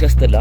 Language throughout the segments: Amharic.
ሲያስጠላ።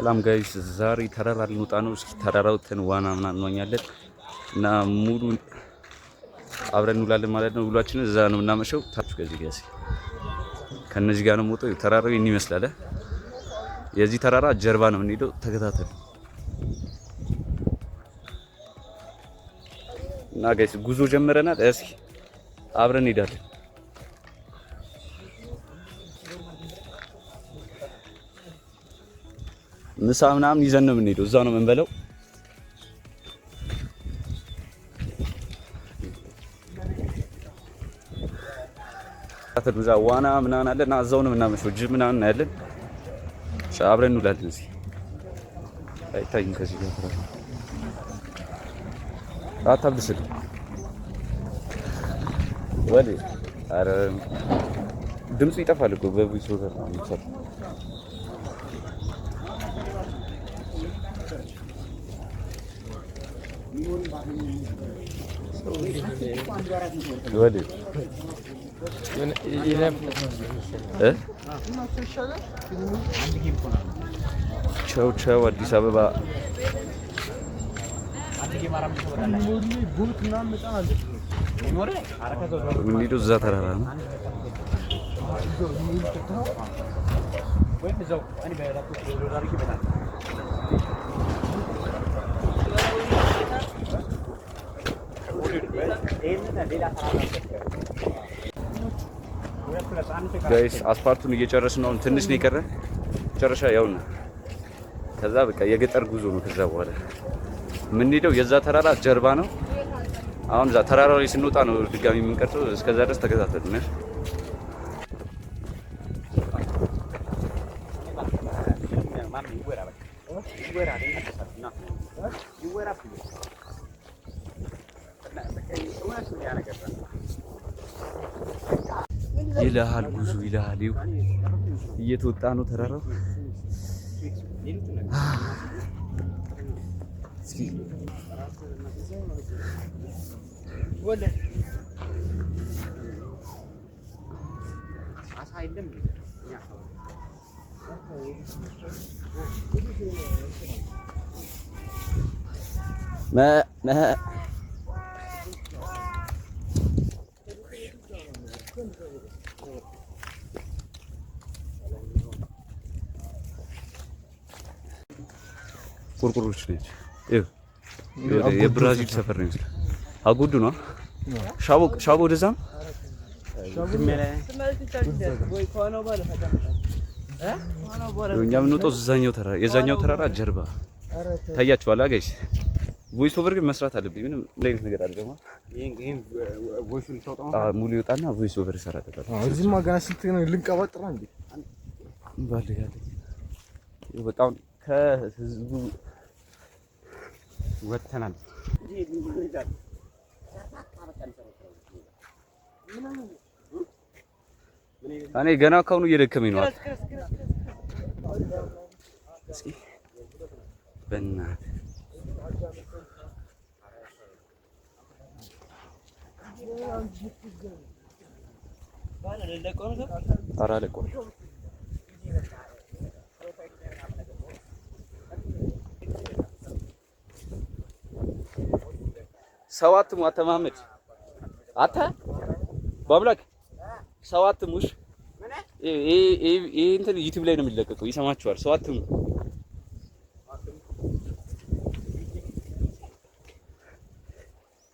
ሰላም ጋይስ፣ ዛሬ ተራራ ልንወጣ ነው። እስኪ ተራራው ዋና ምናምን እንዋኛለን እና ሙሉ አብረን እንውላለን ማለት ነው። ውሏችንን እዛ ነው የምናመሸው። ታች ከዚህ ጋር ከነዚህ ጋር ነው የምወጣው። ተራራው ይሄን ይመስላል። የዚህ ተራራ ጀርባ ነው የምንሄደው። ተከታተሉ እና ጋይስ ጉዞ ጀምረናል። እስኪ አብረን እንሄዳለን። ምሳ ምናምን ይዘን ነው የምንሄደው። እዛው ነው የምንበለው። እዛ ዋና ምናምን አለ እና እዛው ነው የምናመሸው። ጅብ ምናምን እናያለን። አብረን እንውላለን። እዚህ አይታይም። ከዚህ ጋር አታብስል ወዴ። ኧረ ድምፁ ይጠፋል እኮ በቮይስ ኦቨር ነው የሚሰራው። ወዴ ቻው ቻው አዲስ አበባ። የምንሄደው እዛ ተራራ ነው። ጋይስ አስፓልቱን እየጨረስን ነው። ትንሽ ነው የቀረ ጨረሻ ያው ነው። ከዛ በቃ የገጠር ጉዞ ነው። ከዛ በኋላ የምንሄደው የዛ ተራራ ጀርባ ነው። አሁን እዛ ተራራው ላይ ስንወጣ ነው ድጋሚ የምንቀርጸው። እስከዛ ድረስ ተከታተሉ ነው። ይልሃል ጉዞ ይልሃል። እየተወጣ ነው ተራራው። ቁርቁሮች ነች። የብራዚል ሰፈር ነው ይመስላል። አጉዱ ነው ሻቦ ወደዛ ነው። እኛ የምንወጣው እዛኛው ተራራ የዛኛው ተራራ ጀርባ ታያችኋል። ጋይስ ቮይስ ኦቨር ግን መስራት አለብኝ። ምንም ሌሊት ነገር አልገባ። ይሄን ቮይሱን ሙሉ ይወጣና ቮይስ ኦቨር ይሰራል። እዚህማ ገና ስንት ነው ልንቀባጥራ እንዴ ባለ ያለ በጣም ከህዝቡ ወተናል። እኔ ገና ካሁኑ እየደከመኝ ነው። እስኪ በእናትህ ኧረ አለቀው። ሰው አትሙ አተማመድ አታ ባብላክ ሰው አትሙሽ። ይሄ እንትን ዩቲዩብ ላይ ነው የሚለቀቀው፣ ይሰማችኋል። ሰው አትሙ።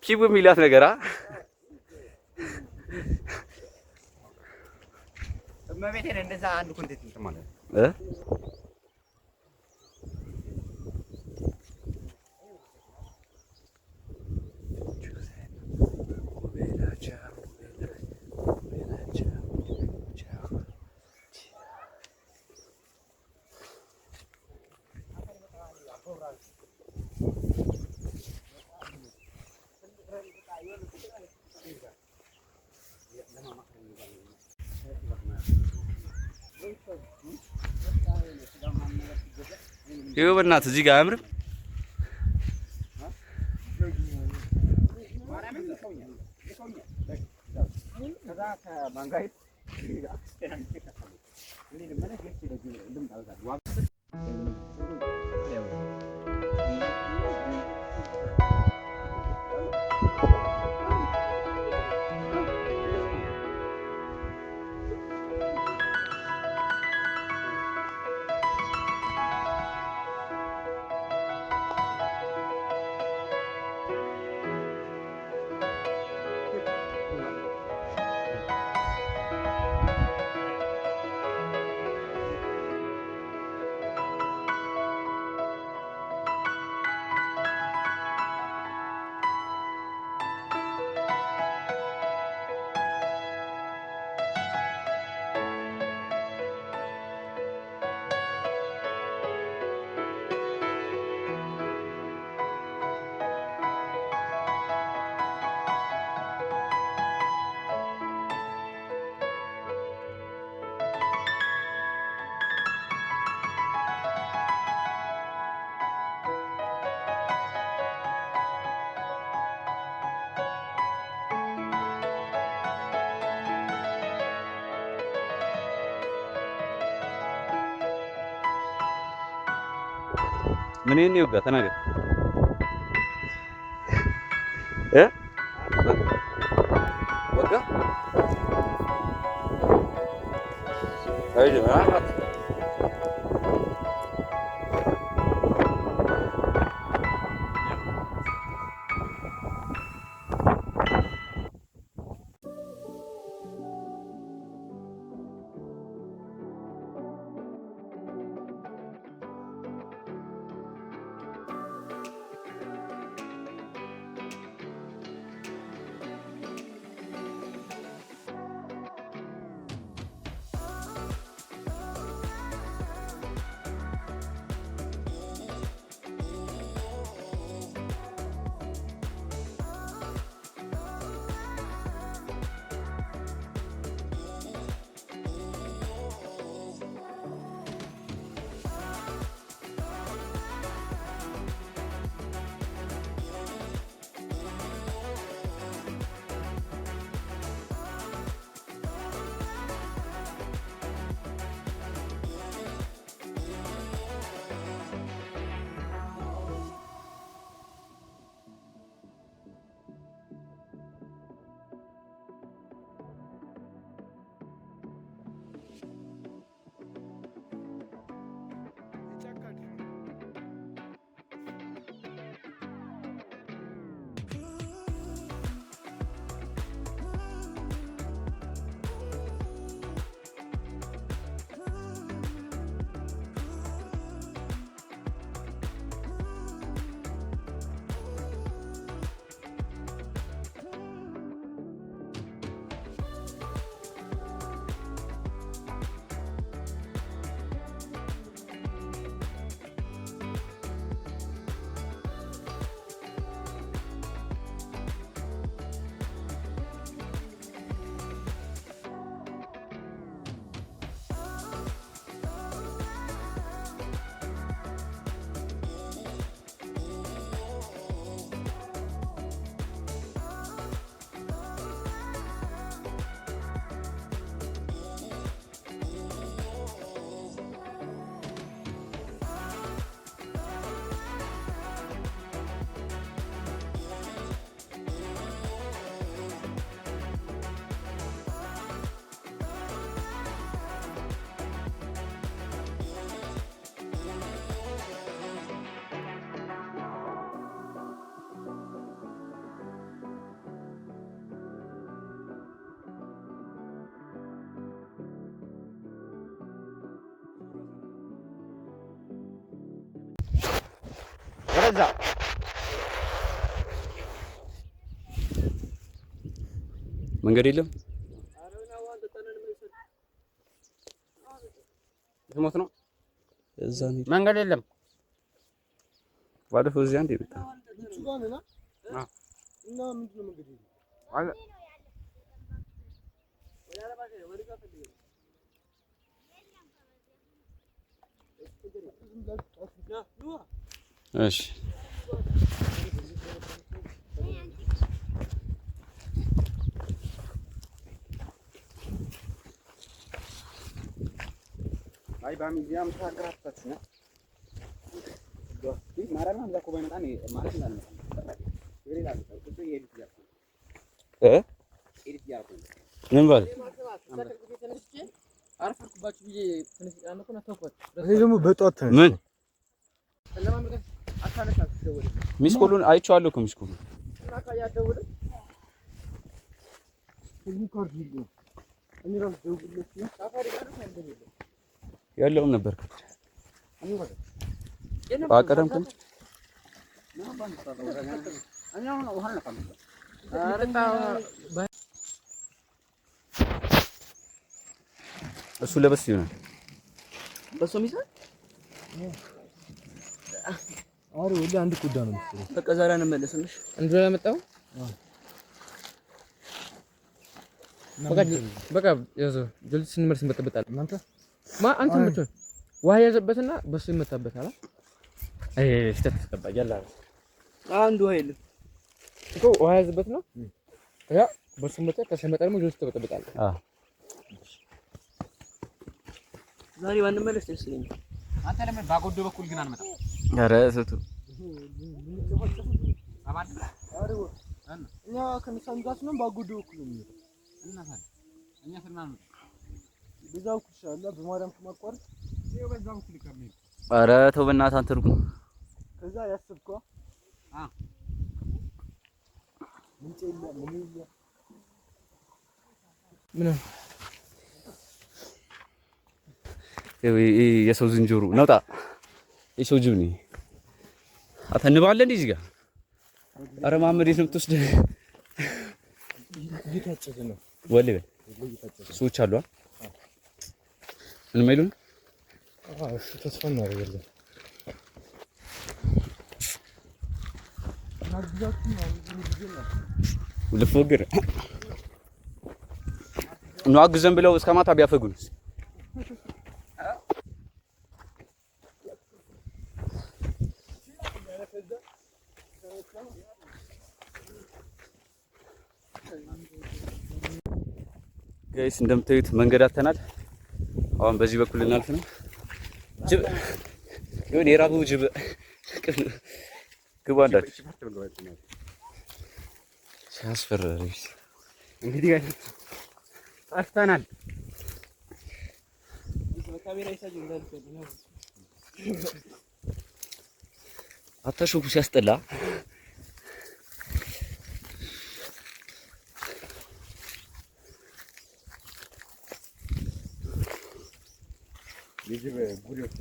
ኪቡ የሚላት ነገር እመቤቴን እንደዛ አንድ ኮንቴንት እንትን ማለት ነው ይኸው በእናትህ እዚህ ጋር አያምርም? ምን ይሄን ይወጋ ተናገር ወጋ አይደል ወደዛ መንገድ የለም። ሞት ነው እዛ መንገድ የለም። ባለፈው እዚያ እንደ መጣ እና ምንድነው መንገድ የለም አለ እሺ አይ ባሚዚያም ታግራታች ነው ዶስቲ ማራና አንዛ ኮ ባይመጣ ነው ማለት እንዳልመጣ ይላል እሱ ይሄድ ይላል ኤዲት ያርኩኝ ምን ባል አርፈርኩባችሁ ብዬ ትንሽ ያነኩና ተውኩት። እኔ ደግሞ በጧት ተነሳ ምን ለማምጣት አታነሳት ደውል ሚስኮሉን አይቼዋለሁ እኮ ሚስኮሉን እና ካያደውል እዚህ ኮርድ ይሉ እኔ ራስ ደውልልሽ ነው ሳፋሪ ጋር ነው እንደሚለው ያለውን ነበር የለም አቀደም ከን ነው ባንታ ወራኛ እኛ አሁን ውሃ ነፋም አረታ እሱ ለበስ ይሆናል በሶ ሚሰል አረ ወላ አንድ ቁዳ ነው መሰለኝ። በቃ ዛሬ አንመለስምሽ እንዴ ያመጣው በቃ ያዘ ጀልስ ስንመርስ እንበጠበጣለን። እናንተ አንተ ምትሆን ውሃ ያዘበትና በሱ ይመታበታል። አይ ስህተት ተቀባያላ አንዱ ውሃ የለም እኮ ውሃ ያዘበት ነው ያ በሱ መጣ ከሰመጣ ደግሞ ጀልስ ተበጠበጣል። ዛሬ ባንመለስ ደስ ይለኛል። አንተ ለምን ባጎዶ በኩል ግን አንመጣም? ኧረ ሰቱ እኛ ከነሳን ጋር ነው ባጎዶ በኩል ነው እና ታዲያ እኛ ስለማን ነው በዛው ኩሻላ በማርያም ከማቋረጥ ይሄው በዛው በኩል ከመሄድ ኧረ ተው በእናትህ አንተ ሩቅ ነው። ከዛ ያስብከው ምንጭ የለም ምን የለም ምን የሰው ዝንጀሮ ነውጣ የሰው ጅብ ነው። አተንባለ እንዴ እዚህ ጋር አረ መሐመድ የት ነው የምትወስደው? እየታጨደ ነው ወለ ሰዎች አሉ ምን አይሉን? እሺ ተስፋ እናደርጋለን። ልፎግር ነው አግዘን ብለው እስከ ማታ ቢያፈጉንስ? ጋይስ እንደምታዩት መንገድ አተናል። አሁን በዚህ በኩል እናልፍ ነው። ጅብ ይሁን የራቡ ጅብ ግባ እንዳት ሲያስፈራሪ እንግዲህ ጋር ጠፍተናል። ካሜራ ይሳጅ እንዳልከ ነው አታሾፉ ሲያስጠላ ልጅ ጉድ ይወጣ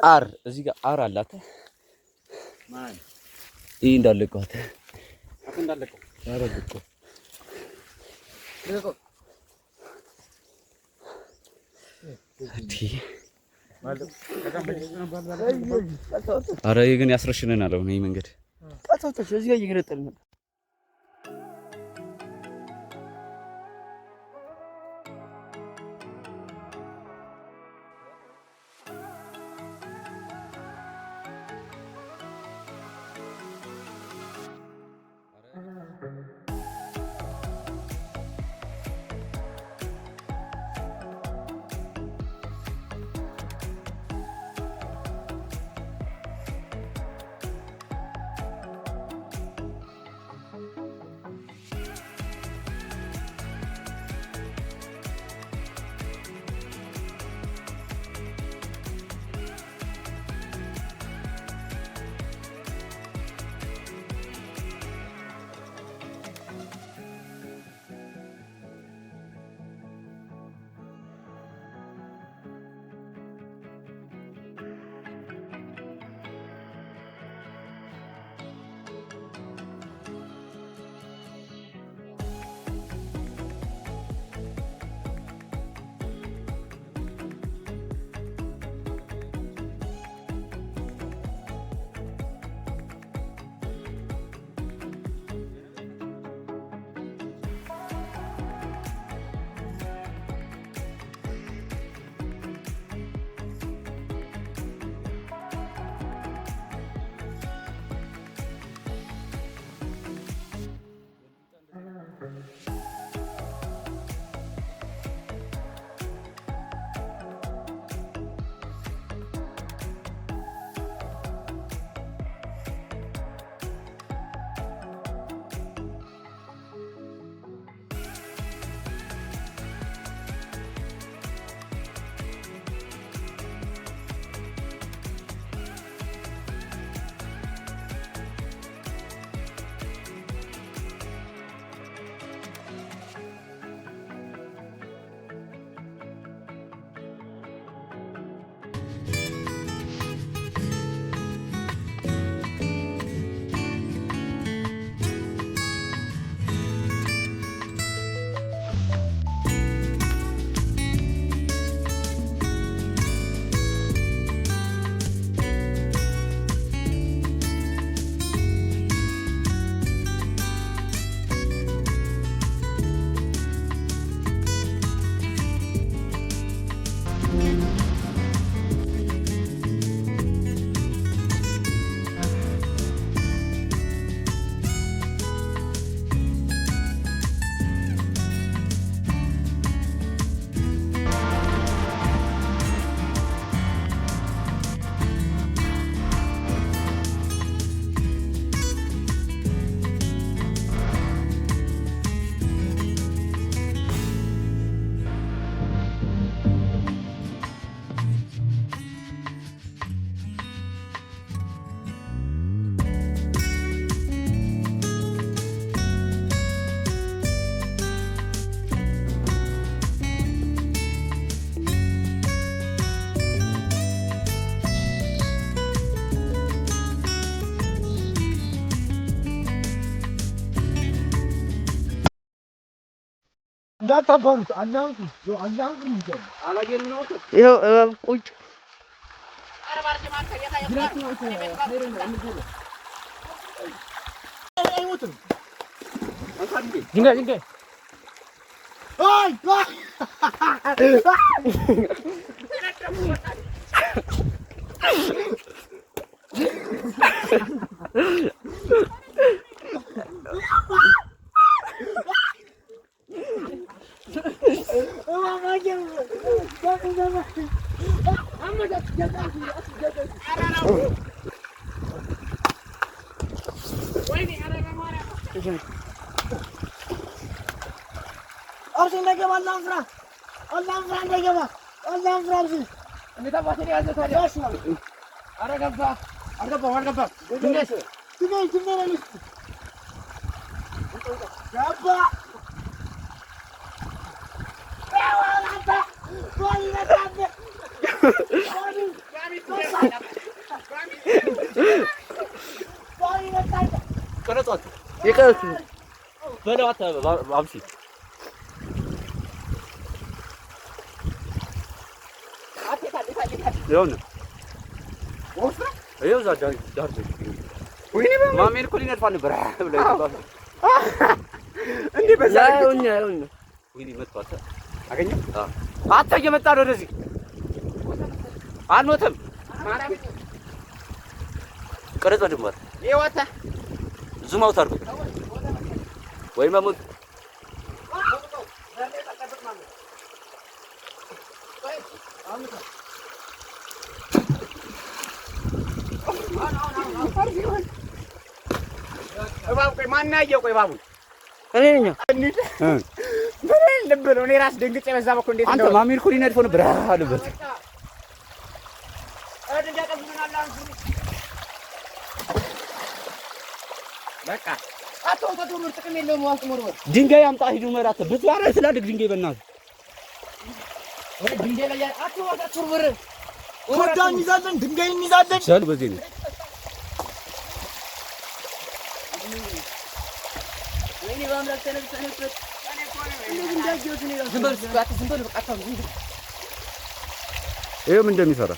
አር እዚህ ጋር አር አላት ማን ይሄ እንዳለቀዋት አፍ እንዳለቀው አረብቆ አረ ይሄ ግን ያስረሽነናል። አሁን ይሄ መንገድ ቀጣጣች እዚህ ጋር እየገለጠልን ነበር። እንዳታባሩት አናውቅ አናውቅ ነው አላየን ነው ይኸው ቁጭ ድንጋይ አይ أرسل نجيب الله أنفرا نجيبه الله أنفرا أرسل እንዴት አባቴ ያዘ ታዲያ ኧረ ገባ አልገባ ትንሽ ገባ ቀረጻት ይቀርጽ በለዋት አብሲ ይሁን ይኸው እዛ ዳር ወይኔ ማሜን እኮ ሊነድፋ ነበር እንዴ በዛ ያውኛ ወይኔ መጥቷት አገኘው አንተ እየመጣ ነው ወደዚህ አልሞተም ቀረጻ ድንበር ይወጣ ዙም አውት አድርጎ ወይ መሞት እባብ ቆይ ማን ያየው ቆይ እባቡን እኔ ነኝ ምን ልብለው እኔ ራስ ደንግጬ በዛ በኩል እንዴት አንተ ማሜን እኮ ሊነድፈው ነበር አለበት በቃ አቶ ጥቅም የለውም ዋስ ሞርወር ድንጋይ አምጣ ሂዱ መራት ብትባራ ስላልክ ድንጋይ በእናትህ ወይ ድንጋይ ላይ አቶ ወር ኮዳን ይዛለን ድንጋይ ይዛለን ሰል በዚህ ነው ወይኔ ባምላክ ተነስተህ ዝም በል በቃ ይሄ ምን እንደሚሰራ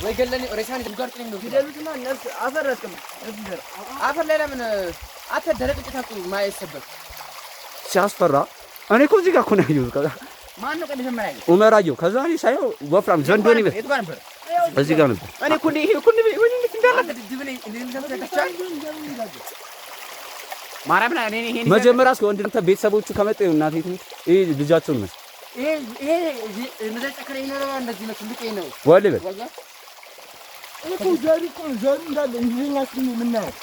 ወይ ገለኔ ሬሳን ድጋር ጥልኝ ነው ይደሉትና ነፍስ አፈር አስቀም አፈር ላይ ለምን አተ ደረቅ እንጨት ማይሰበክ ሲያስፈራ እኔ እኮ እዚህ ጋር እኮ ነው ያየሁት ማን ነው ቀደም ማያየ ኡመር አየሁ ከዛ እኔ ሳየው ወፍራም ዘንዶ ነው የት ጋር ነበር እዚህ ጋር ነበር እኔ እኮ ይሄ እኮ ወይ እንዴት እንዳለ ድብኔ እንደምትከቻ ማርያም ላይ እኔ ይሄን መጀመሪያ እስከ ወንድንተ ቤተሰቦቹ ከመጡ እናቴ ይሄ ልጃቸው ነው ይሄ መዘጨከረ ይኖረው እንደዚህ ነው ትልቅ ነው ወልበ እኮ ዛሬ እንዳለ እንግሊዝኛ ስሙ ምናየው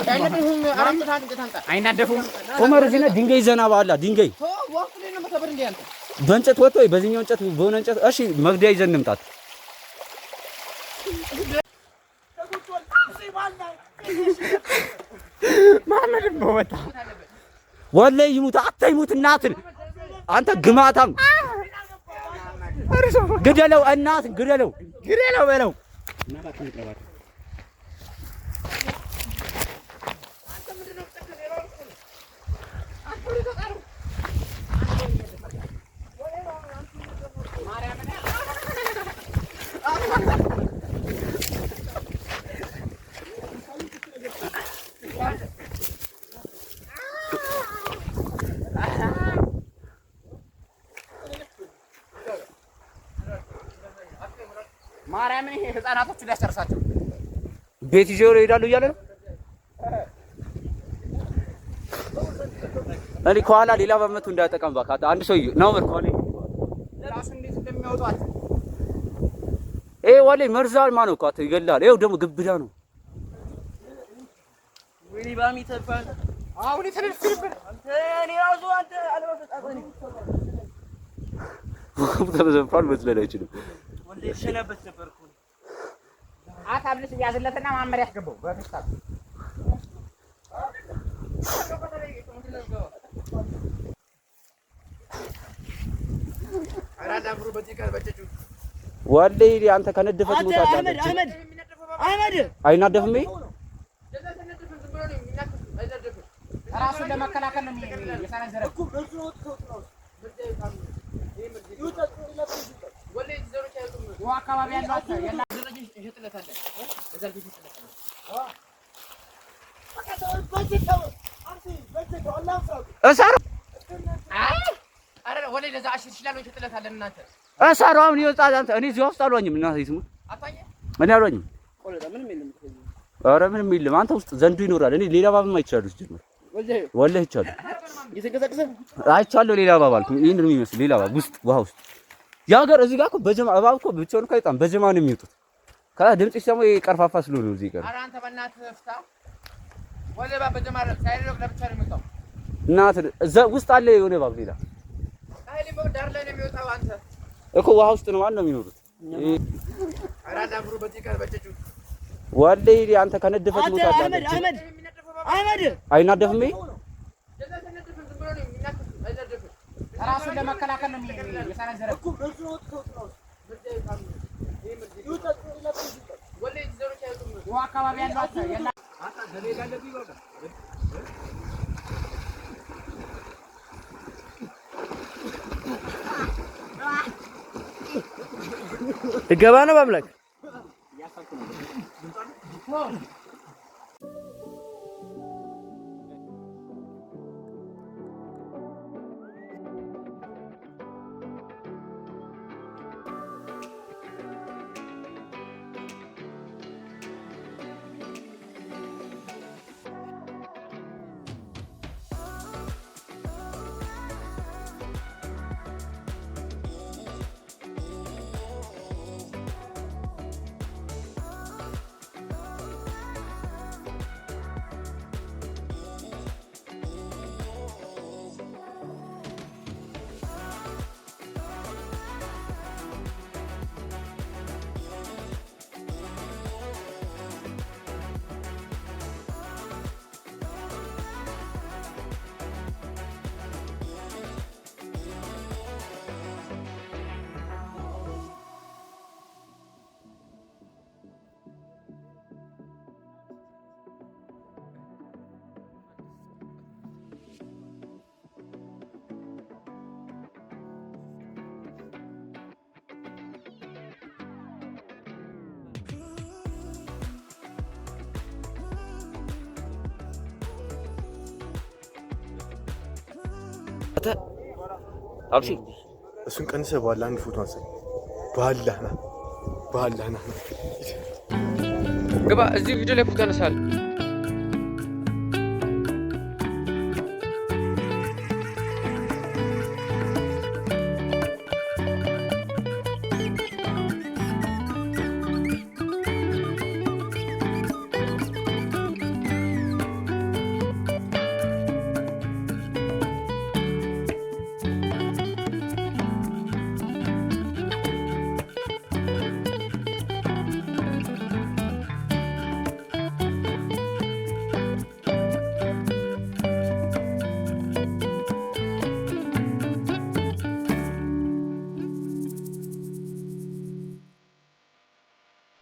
አይነደፉም አራት ሰዓት እንጨት አይናደፉም ኡመር እዚህ ነው ድንጋይ ዘና ባላ ድንጋይ ወቅቱ ላይ ነው መተበር እንዴ አንተ በእንጨት ወጥቶ በዚህኛው እንጨት በሆነ እንጨት እሺ መግደያ ይዘን እንምጣት ማመድ በወጣ ወላሂ ይሙት አታይሙት እናትን አንተ ግማታም ግደለው እናት ግደለው በለው ማርያምን ይሄ ህፃናቶቹ ሊያሰርሳቸው ቤት ይዘው ይሄዳሉ እያለ ነው እኔ ከኋላ ሌላ በመቱ እንዳያጠቃም ባካታ አንድ ሰው ነው መርኳኔ ራሱ እንዴት እንደሚያወጣት ወሌ መርዛል ማነው ቋት ይገላል ይሄው ደግሞ ግብዳ ነው ወይኔ ባሚ ተባል አሁን የተነፍስልበት አንተ እኔ ራሱ አንተ አለበፈጣጣኒ ተበዘፋል መስለል አይችልም ወንዴ ሸነበት ነበርኩ አታብልስ ያዝለትና ማመር ያስገባው በፍታ አራዳብሩ በቲካል በጨጩ ወሌ አንተ ከነደፈት ሞታለህ አህመድ አይናደፍም ራሱን ለመከላከል ነው የሰነዘረው እኮ አካባቢ ያለው ያላ ደረጃ ይሸጥለታል እዛ ልጅ ይሸጥለታል እሳሩ አረ ወለ ለዛ አሽር ይችላል ይሸጥለታል እናንተ እሳሩ አሁን ይወጣል አንተ እኔ እዚህ ውስጥ አልዋኝም እናቴ ይስሙ አታየ እኔ አልዋኝም ምንም የለም ኧረ ምንም የለም አንተ ውስጥ ዘንዱ ይኖራል እኔ ሌላ እባብም አይቻለሁ ጀመር ወላሂ ይቻላል አይቻለሁ ሌላ እባብ አልኩ ይሄን ነው የሚመስል ሌላ እባብ ውስጥ ውሃ ውስጥ ያገር እዚህ ጋር እኮ በጀማ እባብ እኮ ብቻውን ካይጣም በጀማ ነው የሚወጡት ከዛ ድምጽ ሲሰሙ ቀርፋፋ ስለሆነ እዚህ ጋር ኧረ አንተ በእናትህ ፍታ ወለ እባብ በጀማ ሳይደረግ ለብቻ ነው የሚወጣው እናት እዛ ውስጥ አለ የሆነ እባብ ሌላ አይሊ ዳር ላይ ነው የሚወጣው አንተ እኮ ውሃ ውስጥ ነው ማን ነው የሚኖሩት አራዳ ብሩ በቲከር በጨጩ ወላሂ አንተ ከነደፈት ሞት አለ አህመድ አይናደፍም ራሱን ለመከላከል ነው የሰነዘረው እኮ አካባቢ ያለው ያላ ትገባ ነው በአምላክ አብሺ እሱን ቀንሰህ በኋላ አንድ ፎቶ አንሳኝ። በኋላ ና ግባ እዚህ ቪዲዮ ላይ ፎቶ አነሳለሁ።